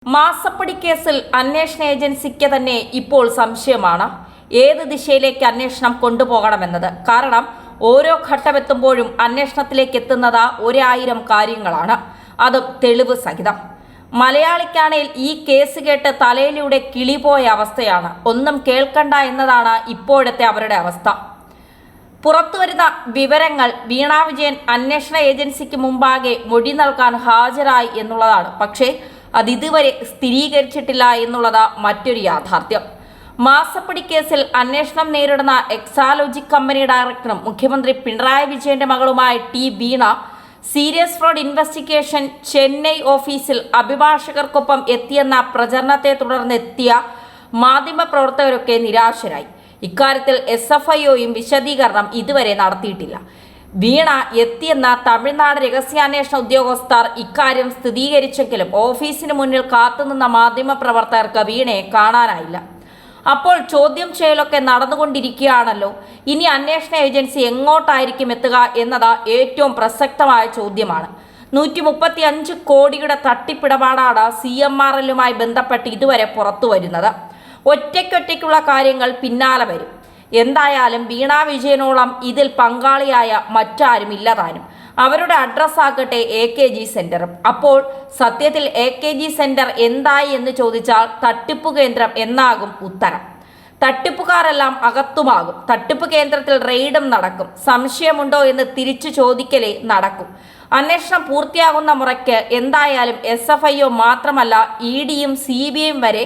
മാസപ്പടി കേസിൽ അന്വേഷണ ഏജൻസിക്ക് തന്നെ ഇപ്പോൾ സംശയമാണ് ഏത് ദിശയിലേക്ക് അന്വേഷണം കൊണ്ടുപോകണമെന്നത്. കാരണം ഓരോ ഘട്ടമെത്തുമ്പോഴും അന്വേഷണത്തിലേക്ക് എത്തുന്നത് 1000 കാര്യങ്ങളാണ്, അതും തെളിവ് സഹിതം. മലയാളിക്കാണേൽ ഈ കേസ് കേട്ട് തലയിലൂടെ കിളിപോയ അവസ്ഥയാണ്. ഒന്നും കേൾക്കണ്ട എന്നതാണ് ഇപ്പോഴത്തെ അവരുടെ അവസ്ഥ. പുറത്തുവരുന്ന വിവരങ്ങൾ വീണ വിജയൻ അന്വേഷണ ഏജൻസിക്ക് മുമ്പാകെ മൊഴി നൽകാൻ ഹാജരായി എന്നുള്ളതാണ്. പക്ഷേ അതിതുവരെ സ്ഥിരീകരിച്ചിട്ടില്ല എന്നുള്ളത് മറ്റൊരു യാഥാർത്ഥ്യം. മാസപ്പടി കേസിൽ അന്വേഷണം നേരിടുന്ന എക്സാലോജിക് കമ്പനി ഡയറക്ടറും മുഖ്യമന്ത്രി പിണറായി വിജയന്റെ മകളുമായ ടി വീണ സീരിയസ് ഫ്രോഡ് ഇൻവെസ്റ്റിഗേഷൻ ചെന്നൈ ഓഫീസിൽ അഭിഭാഷകർക്കൊപ്പം എത്തിയെന്ന പ്രചരണത്തെ തുടർന്നെത്തിയ മാധ്യമപ്രവർത്തകരൊക്കെ നിരാശരായി. ഇക്കാര്യത്തിൽ SFIOയും വിശദീകരണം ഇതുവരെ നടത്തിയിട്ടില്ല. വീണ എത്തിയെന്ന തമിഴ്നാട് രഹസ്യാന്വേഷണ ഉദ്യോഗസ്ഥർ ഇക്കാര്യം സ്ഥിരീകരിച്ചെങ്കിലും ഓഫീസിന് മുന്നിൽ കാത്തുനിന്ന മാധ്യമപ്രവർത്തകർക്ക് വീണയെ കാണാനായില്ല. അപ്പോൾ ചോദ്യം ചെയ്യലൊക്കെ നടന്നുകൊണ്ടിരിക്കുകയാണല്ലോ. ഇനി അന്വേഷണ ഏജൻസി എങ്ങോട്ടായിരിക്കും എത്തുക എന്നത് ഏറ്റവും പ്രസക്തമായ ചോദ്യമാണ്. 135 കോടിയുടെ തട്ടിപ്പിടപാടാണ് CMRLുമായി ബന്ധപ്പെട്ട് ഇതുവരെ പുറത്തു വരുന്നത്. ഒറ്റയ്ക്കൊറ്റയ്ക്കുള്ള കാര്യങ്ങൾ പിന്നാലെ വരും. എന്തായാലും വീണ വിജയനോളം ഇതിൽ പങ്കാളിയായ മറ്റാരും ഇല്ലതാനും. അവരുടെ അഡ്രസ് ആകട്ടെ AKG സെന്ററും. അപ്പോൾ സത്യത്തിൽ AKG സെന്റർ എന്തായി എന്ന് ചോദിച്ചാൽ തട്ടിപ്പു കേന്ദ്രം എന്നാകും ഉത്തരം. തട്ടിപ്പുകാരെല്ലാം അകത്തുമാകും. തട്ടിപ്പ് കേന്ദ്രത്തിൽ റെയ്ഡും നടക്കും. സംശയമുണ്ടോ എന്ന് തിരിച്ചു ചോദിക്കലേ നടക്കും. അന്വേഷണം പൂർത്തിയാകുന്ന മുറയ്ക്ക് എന്തായാലും SFIO മാത്രമല്ല EDയും CBIയും വരെ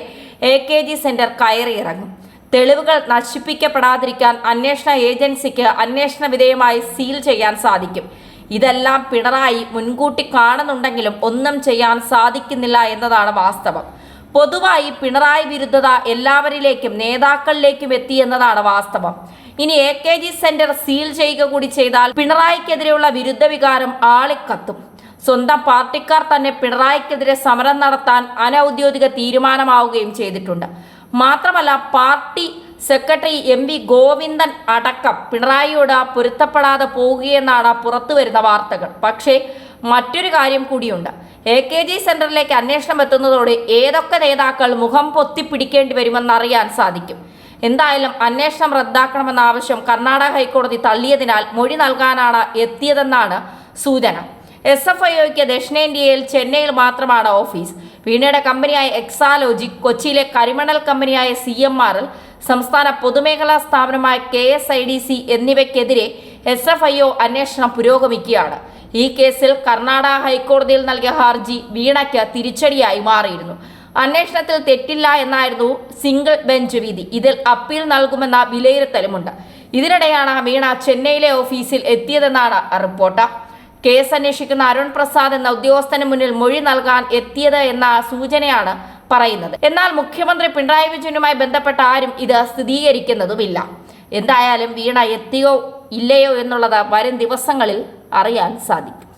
AKG സെന്റർ കയറിയിറങ്ങും. തെളിവുകൾ നശിപ്പിക്കപ്പെടാതിരിക്കാൻ അന്വേഷണ ഏജൻസിക്ക് അന്വേഷണ വിധേയമായി സീൽ ചെയ്യാൻ സാധിക്കും. ഇതെല്ലാം പിണറായി മുൻകൂട്ടി കാണുന്നുണ്ടെങ്കിലും ഒന്നും ചെയ്യാൻ സാധിക്കുന്നില്ല എന്നതാണ് വാസ്തവം. പൊതുവായി പിണറായി വിരുദ്ധത എല്ലാവരിലേക്കും നേതാക്കളിലേക്കും എത്തി എന്നതാണ് വാസ്തവം. ഇനി AKG സെന്റർ സീൽ ചെയ്യുക കൂടി ചെയ്താൽ പിണറായിക്കെതിരെയുള്ള വിരുദ്ധ വികാരം ആളിക്കത്തും. സ്വന്തം പാർട്ടിക്കാർ തന്നെ പിണറായിക്കെതിരെ സമരം നടത്താൻ അനൌദ്യോഗിക തീരുമാനമാവുകയും ചെയ്തിട്ടുണ്ട്. മാത്രമല്ല പാർട്ടി സെക്രട്ടറി MV ഗോവിന്ദൻ അടക്കം പിണറായിയോട് പൊരുത്തപ്പെടാതെ പോകുകയെന്നാണ് പുറത്തുവരുന്ന വാർത്തകൾ. പക്ഷേ മറ്റൊരു കാര്യം കൂടിയുണ്ട്. AKG സെന്ററിലേക്ക് അന്വേഷണം എത്തുന്നതോടെ ഏതൊക്കെ നേതാക്കൾ മുഖം പൊത്തിപ്പിടിക്കേണ്ടി വരുമെന്നറിയാൻ സാധിക്കും. എന്തായാലും അന്വേഷണം റദ്ദാക്കണമെന്ന ആവശ്യം കർണാടക ഹൈക്കോടതി തള്ളിയതിനാൽ മൊഴി നൽകാനാണ് എത്തിയതെന്നാണ് സൂചന. SFIOയ്ക്ക് ദക്ഷിണേന്ത്യയിൽ ചെന്നൈയിൽ മാത്രമാണ് ഓഫീസ്. വീണയുടെ കമ്പനിയായ എക്സാലോജിക്, കൊച്ചിയിലെ കരിമണൽ കമ്പനിയായ CMRL, സംസ്ഥാന പൊതുമേഖലാ സ്ഥാപനമായ KSIDC എന്നിവയ്ക്കെതിരെ SFIO അന്വേഷണം പുരോഗമിക്കുകയാണ്. ഈ കേസിൽ കർണാടക ഹൈക്കോടതിയിൽ നൽകിയ ഹർജി വീണയ്ക്ക് തിരിച്ചടിയായി മാറിയിരുന്നു. അന്വേഷണത്തിൽ തെറ്റില്ല എന്നായിരുന്നു സിംഗിൾ ബെഞ്ച് വിധി. ഇതിൽ അപ്പീൽ നൽകുമെന്ന വിലയിരുത്തലുമുണ്ട്. ഇതിനിടെയാണ് വീണ ചെന്നൈയിലെ ഓഫീസിൽ എത്തിയതെന്നാണ് റിപ്പോർട്ട്. കേസ് അന്വേഷിക്കുന്ന അരുൺ പ്രസാദ് എന്ന ഉദ്യോഗസ്ഥന് മുന്നിൽ മൊഴി നൽകാൻ എത്തിയത് എന്ന സൂചനയാണ് പറയുന്നത്. എന്നാൽ മുഖ്യമന്ത്രി പിണറായി വിജയനുമായി ബന്ധപ്പെട്ട ആരും ഇത് സ്ഥിരീകരിക്കുന്നതുമില്ല. എന്തായാലും വീണ എത്തിയോ ഇല്ലയോ എന്നുള്ളത് വരും ദിവസങ്ങളിൽ അറിയാൻ സാധിക്കും.